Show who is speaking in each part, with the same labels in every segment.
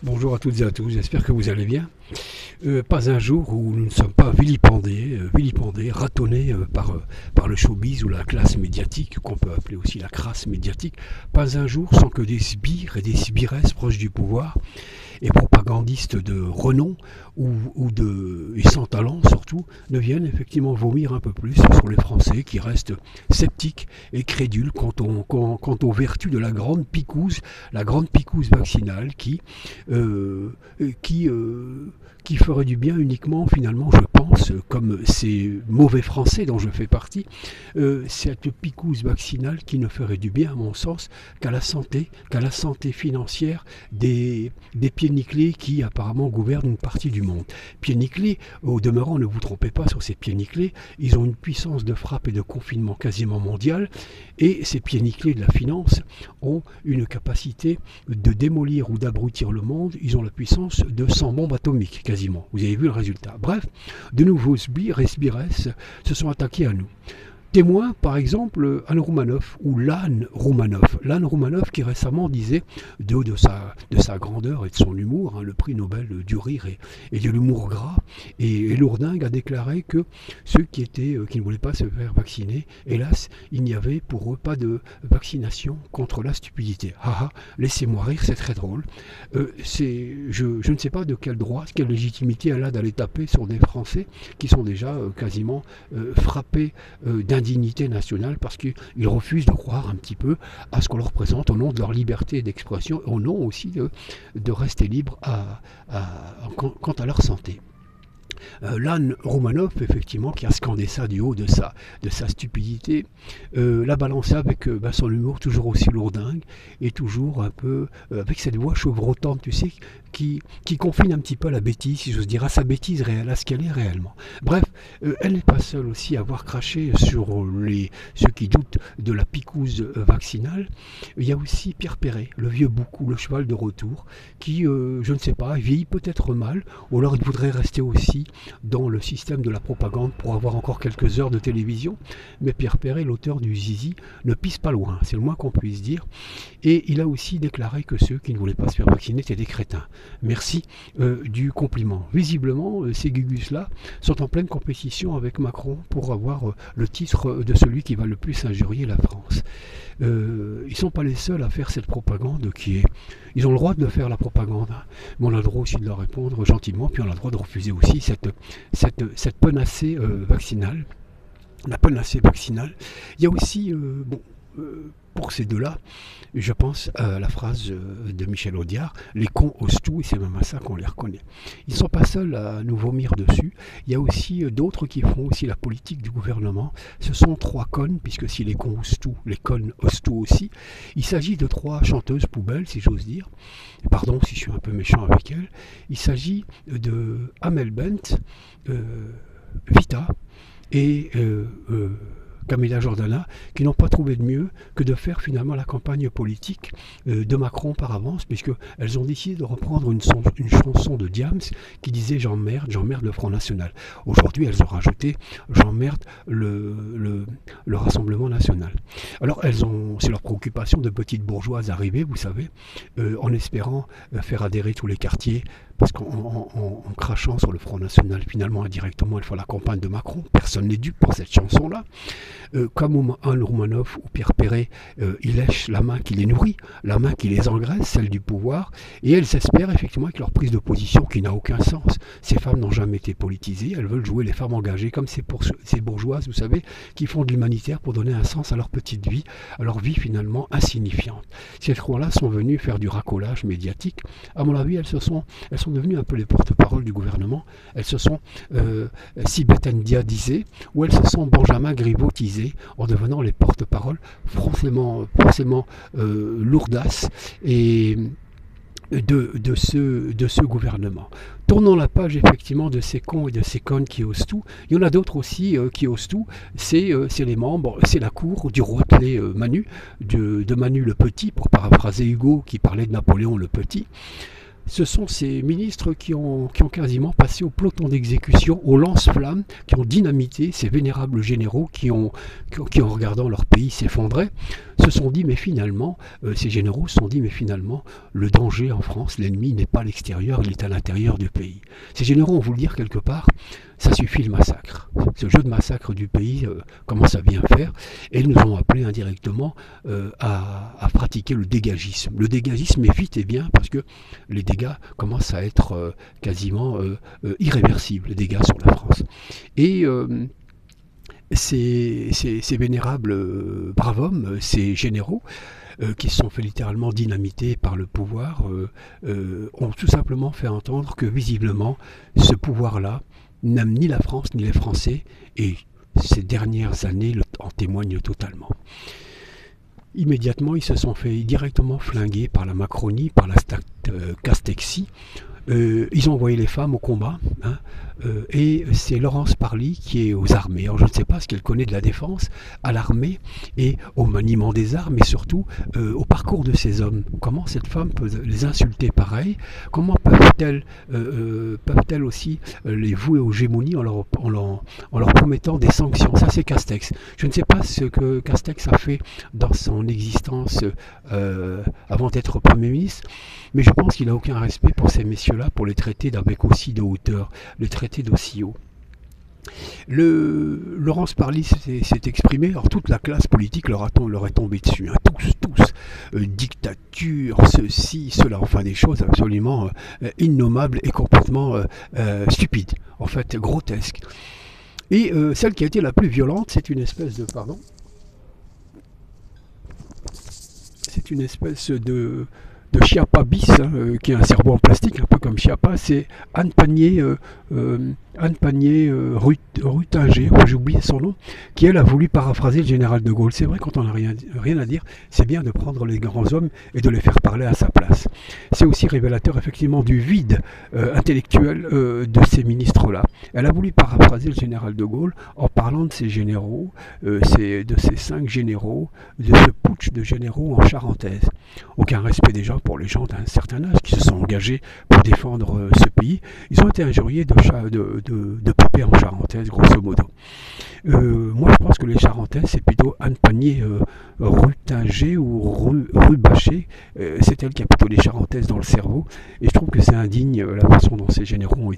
Speaker 1: Bonjour à toutes et à tous, j'espère que vous allez bien. Pas un jour où nous ne sommes pas vilipendés, ratonnés par le showbiz ou la classe médiatique, qu'on peut appeler aussi la crasse médiatique. Pas un jour sans que des sbires et des sbiresses proches du pouvoir et propagandistes de renom et sans talent surtout, ne viennent effectivement vomir un peu plus sur les Français qui restent sceptiques et crédules quant aux vertus de la grande picouse vaccinale qui ferait du bien uniquement, finalement, je pense, comme ces mauvais Français dont je fais partie, cette picouse vaccinale qui ne ferait du bien, à mon sens, qu'à la santé financière des pieds nickelés qui apparemment gouvernent une partie du monde. Pieds nickelés, au demeurant, ne vous trompez pas sur ces pieds nickelés, ils ont une puissance de frappe et de confinement quasiment mondiale, et ces pieds nickelés de la finance ont une capacité de démolir ou d'abrutir le monde. Ils ont la puissance de 100 bombes atomiques, quasiment. Vous avez vu le résultat. Bref, de nouveaux sbires et sbiresses se sont attaqués à nous. Témoin, par exemple, Anne Roumanoff ou Lane Roumanoff. Lane Roumanoff qui récemment disait, de sa grandeur et de son humour, le prix Nobel du rire et de l'humour gras, et lourdingue, a déclaré que ceux qui ne voulaient pas se faire vacciner, hélas, il n'y avait pour eux pas de vaccination contre la stupidité. Ah, laissez-moi rire, c'est très drôle. Je ne sais pas de quel droit, quelle légitimité elle a d'aller taper sur des Français qui sont déjà quasiment frappés d'indignité nationale parce qu'ils refusent de croire un petit peu à ce qu'on leur présente au nom de leur liberté d'expression, au nom aussi de rester libre quant à leur santé. Lane Roumanoff, effectivement, qui a scandé ça du haut de sa stupidité, l'a balancé avec son humour toujours aussi lourdingue et toujours un peu avec cette voix chevrotante, tu sais, qui confine un petit peu à la bêtise, si j'ose dire, à sa bêtise réelle, à ce qu'elle est réellement. Bref, elle n'est pas seule aussi à avoir craché sur ceux qui doutent de la picouse vaccinale. Il y a aussi Pierre Perret, le vieux boucou, le cheval de retour, qui, je ne sais pas, vieillit peut-être mal, ou alors il voudrait rester aussi dans le système de la propagande pour avoir encore quelques heures de télévision. Mais Pierre Perret, l'auteur du Zizi, ne pisse pas loin, c'est le moins qu'on puisse dire. Et il a aussi déclaré que ceux qui ne voulaient pas se faire vacciner étaient des crétins. Merci du compliment. Visiblement, ces gugus-là sont en pleine compétition avec Macron pour avoir le titre de celui qui va le plus injurier la France. Ils ne sont pas les seuls à faire cette propagande Ils ont le droit de faire la propagande, mais on a le droit aussi de leur répondre gentiment, puis on a le droit de refuser aussi cette panacée vaccinale. La panacée vaccinale. Il y a aussi, pour ces deux-là, je pense à la phrase de Michel Audiard, les cons osent tout, et c'est même à ça qu'on les reconnaît. Ils ne sont pas seuls à nous vomir dessus, il y a aussi d'autres qui font aussi la politique du gouvernement. Ce sont trois connes, puisque si les cons osent tout, les connes osent tout aussi. Il s'agit de trois chanteuses poubelles, si j'ose dire. Pardon si je suis un peu méchant avec elles. Il s'agit de Amel Bent, Vita et Camilla Jordana, qui n'ont pas trouvé de mieux que de faire finalement la campagne politique de Macron par avance, puisqu'elles ont décidé de reprendre une chanson de Diams qui disait j'emmerde le Front National. Aujourd'hui, elles ont rajouté j'emmerde le Rassemblement National. Alors, c'est leur préoccupation de petites bourgeoises arrivées, vous savez, en espérant faire adhérer tous les quartiers, parce qu'en crachant sur le Front National, finalement, indirectement, elles font la campagne de Macron. Personne n'est dupe pour cette chanson-là. Comme Anne Roumanoff ou Pierre Perret, ils lèchent la main qui les nourrit, la main qui les engraisse, celle du pouvoir, et elles espèrent effectivement avec leur prise de position qui n'a aucun sens. Ces femmes n'ont jamais été politisées, elles veulent jouer les femmes engagées, comme ces bourgeoises, vous savez, qui font de l'humanitaire pour donner un sens à leur petite vie, à leur vie finalement insignifiante. Ces gens-là sont venus faire du racolage médiatique. À mon avis, elles sont devenues un peu les porte-parole du gouvernement. Elles se sont Sibeth Ndiaye ou elles se sont Benjamin Griveautisées en devenant les porte-parole forcément lourdasses et de ce gouvernement. Tournons la page effectivement de ces cons et de ces connes qui osent tout. Il y en a d'autres aussi qui osent tout. C'est les membres, c'est la cour du roitelet Manu, de Manu le Petit, pour paraphraser Hugo qui parlait de Napoléon le Petit. Ce sont ces ministres qui ont quasiment passé au peloton d'exécution, au lance-flammes, qui ont dynamité ces vénérables généraux qui, en regardant leur pays s'effondrer, se sont dit, mais finalement, ces généraux se sont dit, mais finalement, le danger en France, l'ennemi n'est pas à l'extérieur, il est à l'intérieur du pays. Ces généraux ont voulu dire quelque part, ça suffit le massacre. Ce jeu de massacre du pays commence à bien faire, et ils nous ont appelés indirectement à pratiquer le dégagisme. Le dégagisme est vite et bien, parce que les dégâts commencent à être quasiment irréversibles, les dégâts sur la France. Et ces vénérables braves hommes, ces généraux, qui se sont fait littéralement dynamiter par le pouvoir, ont tout simplement fait entendre que visiblement, ce pouvoir-là n'aime ni la France ni les Français, et ces dernières années en témoignent totalement. Immédiatement, ils se sont fait directement flinguer par la Macronie, par la Castexie. Ils ont envoyé les femmes au combat, hein, et c'est Laurence Parly qui est aux armées. Alors je ne sais pas ce qu'elle connaît de la défense, à l'armée et au maniement des armes, et surtout au parcours de ces hommes. Comment cette femme peut les insulter pareil? Comment peuvent-elles aussi les vouer aux gémonies en leur promettant des sanctions? Ça, c'est Castex. Je ne sais pas ce que Castex a fait dans son existence avant d'être Premier ministre, mais je pense qu'il n'a aucun respect pour ces messieurs-là, pour les traiter avec aussi de hauteur, les traiter d'aussi haut. Laurence Parly s'est exprimée, alors toute la classe politique leur est tombée dessus, hein, tous, dictature, ceci, cela, enfin des choses absolument innommables et complètement stupides, en fait grotesques. Et celle qui a été la plus violente, c'est une espèce de Chiappa bis, hein, qui est un cerveau en plastique, un peu comme Chiappa, c'est Anne Pannier-Ruettiger, j'ai oublié son nom, qui elle a voulu paraphraser le général de Gaulle. C'est vrai, quand on n'a rien à dire, c'est bien de prendre les grands hommes et de les faire parler à sa place. C'est aussi révélateur effectivement du vide intellectuel de ces ministres-là. Elle a voulu paraphraser le général de Gaulle en parlant de ces généraux, de ces 5 généraux, de ce putsch de généraux en charentaise. Aucun respect déjà pour les gens d'un certain âge qui se sont engagés pour défendre ce pays. Ils ont été injuriés de papier en charentaise, grosso modo. Moi, je pense que les charentaises, c'est plutôt Anne Pannier-Ruettiger ou Rubacher. C'est elle qui a plutôt les charentaises dans le cerveau. Et je trouve que c'est indigne la façon dont ces généraux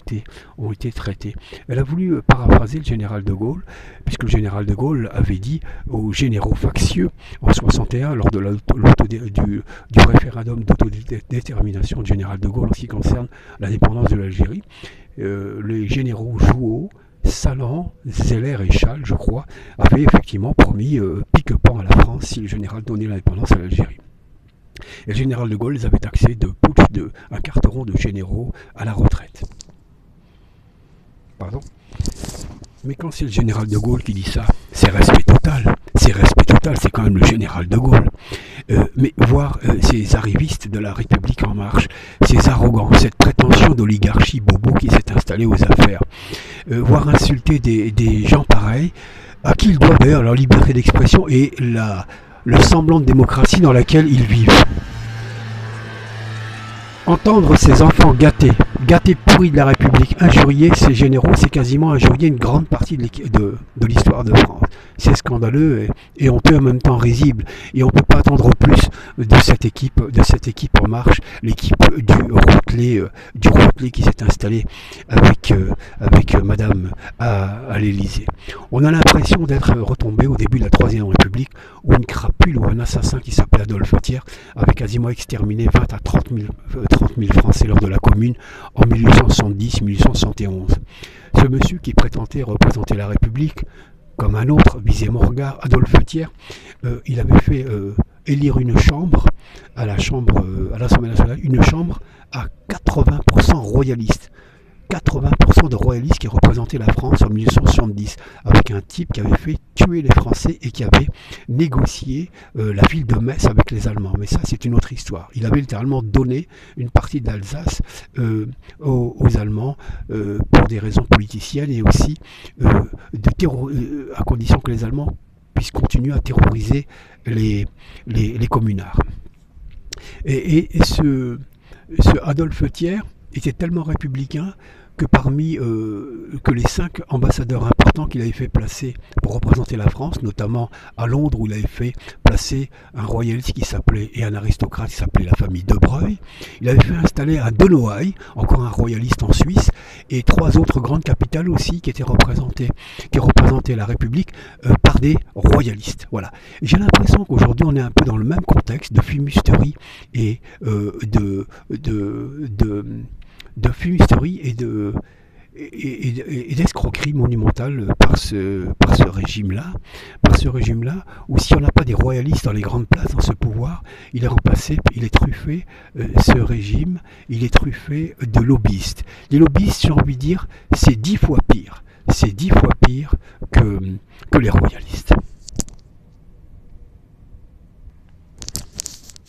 Speaker 1: ont été traités. Elle a voulu paraphraser le général de Gaulle, puisque le général de Gaulle avait dit aux généraux factieux en 61, lors de du référendum d'autodétermination du général de Gaulle en ce qui concerne l'indépendance de l'Algérie, les généraux Jouot, Salan, Zeller et Chal, je crois, avaient effectivement promis pique-pan à la France si le général donnait l'indépendance à l'Algérie. Et le général de Gaulle les avait taxés de putsch un carteron de généraux à la retraite. Pardon. Mais quand c'est le général de Gaulle qui dit ça, c'est respect total. C'est respect total, c'est quand même le général de Gaulle. Mais voir ces arrivistes de la République en marche, ces arrogants, cette prétention d'oligarchie bobo qui s'est installée aux affaires, voir insulter des gens pareils, à qui ils doivent d'ailleurs leur liberté d'expression et le semblant de démocratie dans laquelle ils vivent. Entendre ces enfants gâtés pourris de la République, injurier ces généraux, c'est quasiment injurier une grande partie de l'histoire de France. C'est scandaleux et honteux en même temps risible. Et on ne peut pas attendre plus de cette équipe en marche, l'équipe du Rotelet qui s'est installée avec Madame à l'Élysée. On a l'impression d'être retombé au début de la Troisième République, où une crapule ou un assassin qui s'appelait Adolphe Thiers avait quasiment exterminé 20 à 30 000 Français lors de la Commune en 1870-1871. Ce monsieur qui prétendait représenter la République, comme un autre, visait mon regard, Adolphe Thiers, il avait fait élire une chambre à l'Assemblée nationale, une chambre à 80% royaliste. 80% de royalistes qui représentaient la France en 1870, avec un type qui avait fait tuer les Français et qui avait négocié la ville de Metz avec les Allemands. Mais ça, c'est une autre histoire. Il avait littéralement donné une partie d'Alsace aux Allemands pour des raisons politiciennes et aussi à condition que les Allemands puissent continuer à terroriser les communards. Et ce Adolphe Thiers était tellement républicain que parmi que les 5 ambassadeurs importants qu'il avait fait placer pour représenter la France, notamment à Londres où il avait fait placer un royaliste qui s'appelait et un aristocrate qui s'appelait la famille de Breuil, il avait fait installer à Denoailles, encore un royaliste en Suisse, et 3 autres grandes capitales aussi qui représentaient la République par des royalistes. Voilà. J'ai l'impression qu'aujourd'hui on est un peu dans le même contexte de fumisterie et de fumisterie et d'escroquerie monumentale par ce régime-là, où si on n'a pas des royalistes dans les grandes places, dans ce pouvoir, il est remplacé, il est truffé, ce régime, il est truffé de lobbyistes. Les lobbyistes, j'ai envie de dire, c'est 10 fois pire. C'est 10 fois pire que les royalistes.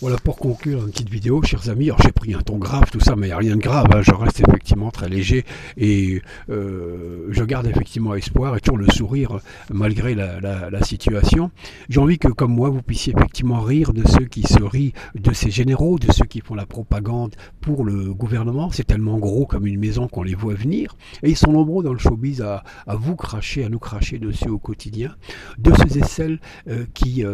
Speaker 1: Voilà pour conclure une petite vidéo, chers amis. Alors j'ai pris un ton grave, tout ça, mais il n'y a rien de grave. Hein. Je reste effectivement très léger et je garde effectivement espoir et toujours le sourire malgré la situation. J'ai envie que, comme moi, vous puissiez effectivement rire de ceux qui se rient de ces généraux, de ceux qui font la propagande pour le gouvernement. C'est tellement gros comme une maison qu'on les voit venir. Et ils sont nombreux dans le showbiz à vous cracher, à nous cracher dessus au quotidien. De ceux et celles qui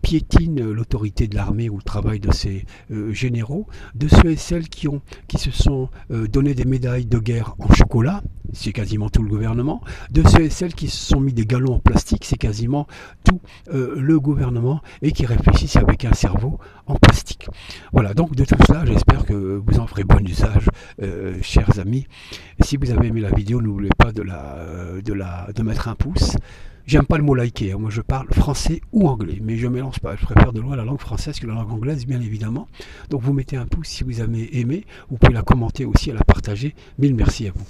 Speaker 1: piétinent l'autorité de l'armée ou le travail de ces généraux, de ceux et celles qui se sont donné des médailles de guerre en chocolat, c'est quasiment tout le gouvernement, de ceux et celles qui se sont mis des galons en plastique, c'est quasiment tout le gouvernement, et qui réfléchissent avec un cerveau en plastique. Voilà, donc de tout cela, j'espère que vous en ferez bon usage, chers amis. Si vous avez aimé la vidéo, n'oubliez pas de mettre un pouce. J'aime pas le mot liker, hein. Moi je parle français ou anglais, mais je ne mélange pas. Je préfère de loin la langue française que la langue anglaise, bien évidemment. Donc vous mettez un pouce si vous avez aimé, vous pouvez la commenter aussi, la partager. Mille merci à vous.